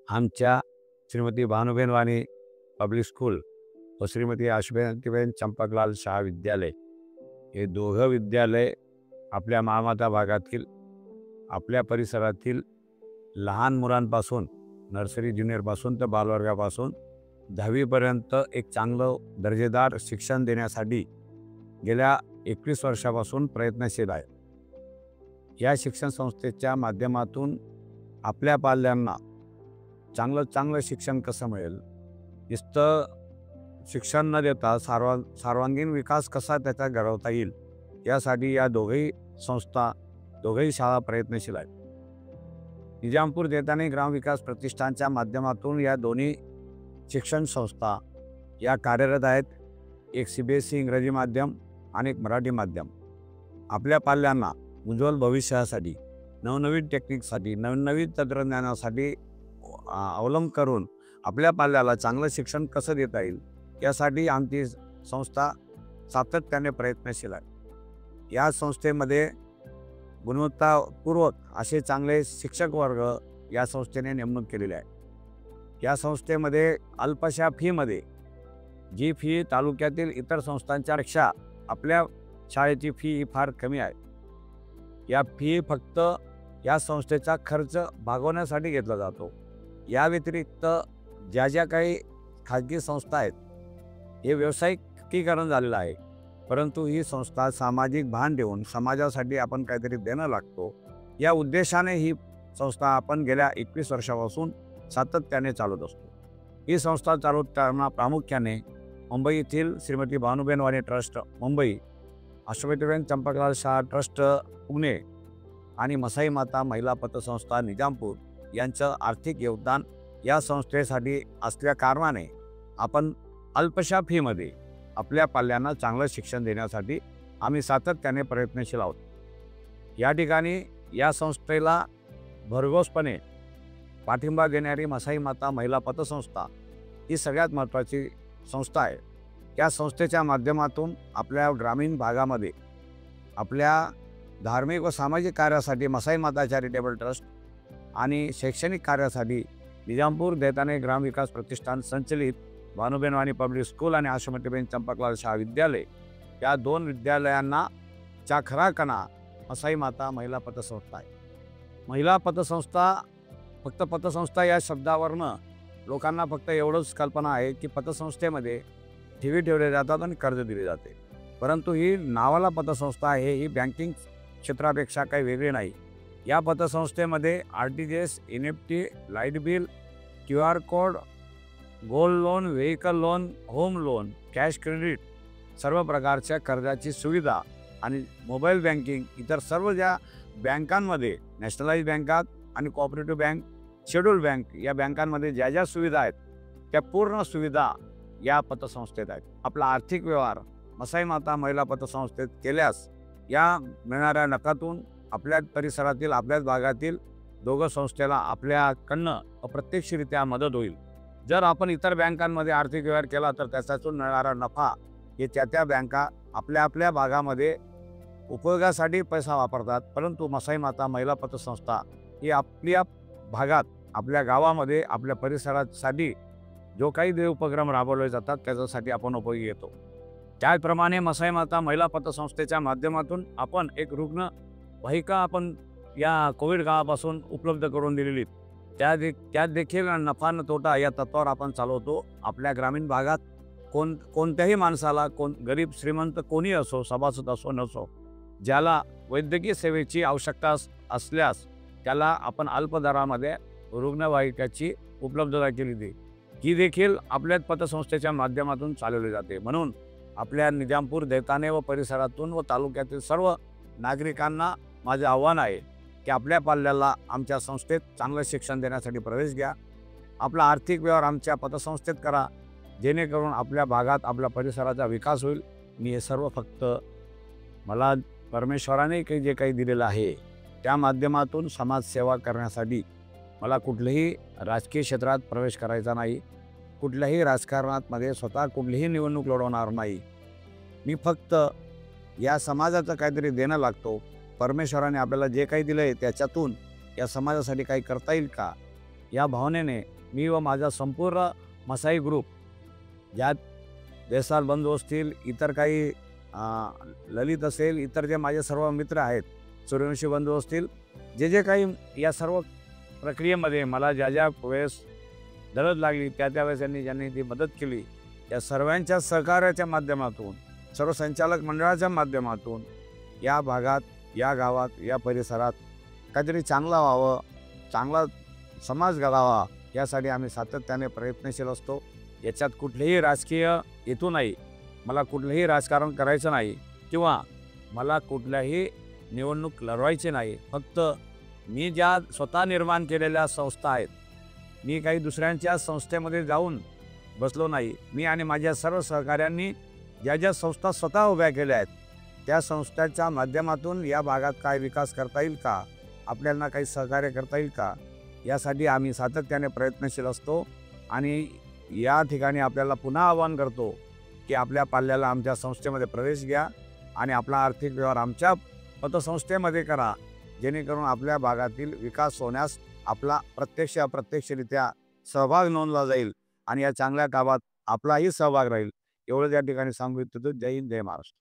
आमच्या श्रीमती भानुबेन वाणी public school व श्रीमती आशुबेन चंपकलाल शाह विद्यालय हे दोघं विद्यालय आपल्या महामाता भागातील आपल्या परिसरातील लहान मुलांपासून नर्सरी ज्युनियरपासून तर बालवर्गापासून 10वीपर्यंत एक चांगलं दर्जेदार शिक्षण देण्यासाठी गेल्या 21 वर्षापासून प्रयत्नशील आहे। या शिक्षण संस्थेच्या माध्यमातून आपल्या पाल्यांना चांगलं शिक्षण कसं मिळेल, नुसतं शिक्षण न देता सर्वांगीण विकास कसा त्याचा घडवता येईल यासाठी या दोघेही शाळा प्रयत्नशील आहेत। निजामपूर देताने ग्रामविकास प्रतिष्ठानच्या माध्यमातून या दोन्ही शिक्षण संस्था या कार्यरत आहेत। एक CBSE इंग्रजी माध्यम आणि एक मराठी माध्यम आपल्या पाल्यांना उज्ज्वल भविष्यासाठी नवनवीन टेक्निकसाठी नवनवीन तंत्रज्ञानासाठी अवलंब करून आपल्या पाल्याला चांगलं शिक्षण कसं देता येईल यासाठी आमची संस्था सातत्याने प्रयत्नशील आहे। या संस्थेमध्ये गुणवत्तापूर्वक असे चांगले शिक्षक वर्ग या संस्थेने नेमणूक केलेले आहे। या संस्थेमध्ये अल्पशा फीमध्ये जी फी तालुक्यातील इतर संस्थांच्या पेक्षा आपल्या शाळेची फी ही फार कमी आहे। या फी फक्त या संस्थेचा खर्च भागवण्यासाठी घेतला जातो। या व्यतिरिक्त ज्या काही खाजगी संस्था आहेत हे व्यावसायिकीकरण झालेलं आहे, परंतु ही संस्था सामाजिक भान देऊन समाजासाठी आपण काहीतरी देणं लागतो या उद्देशाने ही संस्था आपण गेल्या 21 वर्षापासून सातत्याने चालवत असतो। ही संस्था चालवताना प्रामुख्याने मुंबई येथील श्रीमती भानुबेन वाणी ट्रस्ट मुंबई, आशुबेन चंपकलाल शाह ट्रस्ट पुणे आणि मसाई माता महिला पतसंस्था निजामपूर यांचं आर्थिक योगदान या संस्थेसाठी असल्या कारणाने आपण अल्पशा फीमध्ये आपल्या पाल्यांना चांगलं शिक्षण देण्यासाठी आम्ही सातत्याने प्रयत्नशील आहोत। या ठिकाणी या संस्थेला भरघोसपणे पाठिंबा देणारी मसाई माता महिला पतसंस्था ही सगळ्यात महत्त्वाची संस्था आहे। या संस्थेच्या माध्यमातून आपल्या ग्रामीण भागामध्ये आपल्या धार्मिक व सामाजिक कार्यासाठी मसाई माता चॅरिटेबल ट्रस्ट आणि शैक्षणिक कार्यासाठी निजामपूर देताने ग्रामविकास प्रतिष्ठान संचलित भानुबेन वाणी पब्लिक स्कूल आणि आशुमतीबेन चंपकलाल शाह विद्यालय या दोन विद्यालयांना चा खरा कणा मसाई माता महिला पतसंस्था आहे। महिला पतसंस्था फक्त पतसंस्था या शब्दावरनं लोकांना फक्त एवढंच कल्पना आहे की पतसंस्थेमध्ये ठेवी ठेवले जातात आणि कर्ज दिले जाते, परंतु ही नावाला पतसंस्था आहे, ही बँकिंग क्षेत्रापेक्षा काही वेगळी नाही। या पतसंस्थेमध्ये RTGS, NEFT, light bill, QR code, gold loan, vehicle loan, home loan, cash credit सर्व प्रकारच्या कर्जाची सुविधा आणि मोबाईल बँकिंग इतर सर्व ज्या बँकांमध्ये नॅशनलाइज बँकात आणि कोऑपरेटिव्ह बँक, शेड्यूल बँक या बँकांमध्ये ज्या सुविधा आहेत त्या पूर्ण सुविधा या पतसंस्थेत आहेत। आपला आर्थिक व्यवहार मसाई माता महिला पतसंस्थेत केल्यास या मिळणाऱ्या नफ्यातून आपल्या परिसरातील आपल्याच भागातील दोघं संस्थेला आपल्याकडनं अप्रत्यक्षरित्या मदत होईल। जर आपण इतर बँकांमध्ये आर्थिक व्यवहार केला तर त्याच्यातून मिळणारा नफा हे त्या बँका आपल्या भागामध्ये उपयोगासाठी पैसा वापरतात, परंतु मसाई माता महिला पतसंस्था ही आपल्या भागात आपल्या गावामध्ये आपल्या परिसरासाठी जो काही उपक्रम राबवले जातात त्याच्यासाठी आपण उपयोगी येतो। त्याचप्रमाणे मसाई माता महिला पतसंस्थेच्या माध्यमातून आपण एक रुग्णवाहिका आपण या कोविड काळापासून उपलब्ध करून दिलेली, त्यात देखील नफा न तोटा या तत्वावर आपण चालवतो। आपल्या ग्रामीण भागात कोणत्याही माणसाला गरीब श्रीमंत कोणी असो, सभासद असो नसो, ज्याला वैद्यकीय सेवेची आवश्यकता असल्यास त्याला आपण अल्प दरामध्ये रुग्णवाहिकाची उपलब्धता केली ही देखील आपल्याच पतसंस्थेच्या माध्यमातून चालवली जाते। म्हणून आपल्या निजामपूर देताने व परिसरातून व तालुक्यातील सर्व नागरिकांना माझे आव्हान आहे की आपल्या पाल्याला आमच्या संस्थेत चांगलं शिक्षण देण्यासाठी प्रवेश घ्या। आपला आर्थिक व्यवहार आमच्या पतसंस्थेत करा, जेणेकरून आपल्या भागात आपल्या परिसराचा विकास होईल। मी हे सर्व फक्त मला परमेश्वराने जे काही दिलेलं आहे त्या माध्यमातून समाजसेवा करण्यासाठी मला कुठल्याही राजकीय क्षेत्रात प्रवेश करायचा नाही, कुठल्याही राजकारणामध्ये स्वतः कुठलीही निवडणूक लढवणार नाही। मी फक्त या समाजाचं काहीतरी देणं लागतो। परमेश्वराने आपल्याला जे काही दिलं आहे त्याच्यातून या समाजासाठी काही करता येईल का या भावनेने मी व माझा संपूर्ण मसाई ग्रुप, ज्यात देसाल बंधू असतील, इतर काही ललित असेल, इतर जे माझे सर्व मित्र आहेत, सूर्यवंशी बंधू असतील, जे काही या सर्व प्रक्रियेमध्ये मला ज्या वेळेस गरज लागली त्या वेळेस ज्यांनी ती मदत केली, या सर्वांच्या सहकार्याच्या माध्यमातून, सर्व संचालक मंडळाच्या माध्यमातून या भागात, या गावात, या परिसरात काहीतरी चांगलं व्हावं, चांगला समाज घडावा, यासाठी आम्ही सातत्याने प्रयत्नशील असतो. याच्यात कुठलेही राजकीय हेतू नाही, मला कुठलंही राजकारण करायचं नाही किंवा मला कुठल्याही निवडणूक लढवायची नाही. फक्त मी ज्या स्वतः निर्माण केलेल्या संस्था आहेत, मी काही दुसऱ्यांच्या संस्थेमध्ये जाऊन बसलो नाही. मी आणि माझ्या सर्व सहकाऱ्यांनी ज्या संस्था स्वतः उभ्या केल्या आहेत, त्या संस्थांच्या माध्यमातून या भागात काय विकास करता येईल का, आपल्याला काही सहकार्य करता येईल का, यासाठी आम्ही सातत्याने प्रयत्नशील असतो. आणि या ठिकाणी आपल्याला पुन्हा आवाहन करतो की आपल्या पाल्याला आमच्या संस्थेमध्ये प्रवेश घ्या आणि आपला आर्थिक व्यवहार आमच्या पतसंस्थेमध्ये करा, जेणेकरून आपल्या भागातील विकास होण्यास आपला प्रत्यक्ष अप्रत्यक्षरित्या सहभाग नोंदला जाईल आणि या चांगल्या कामात आपलाही सहभाग राहील. एवढंच या ठिकाणी सांगू इच्छितो. जय हिंद, जय महाराष्ट्र.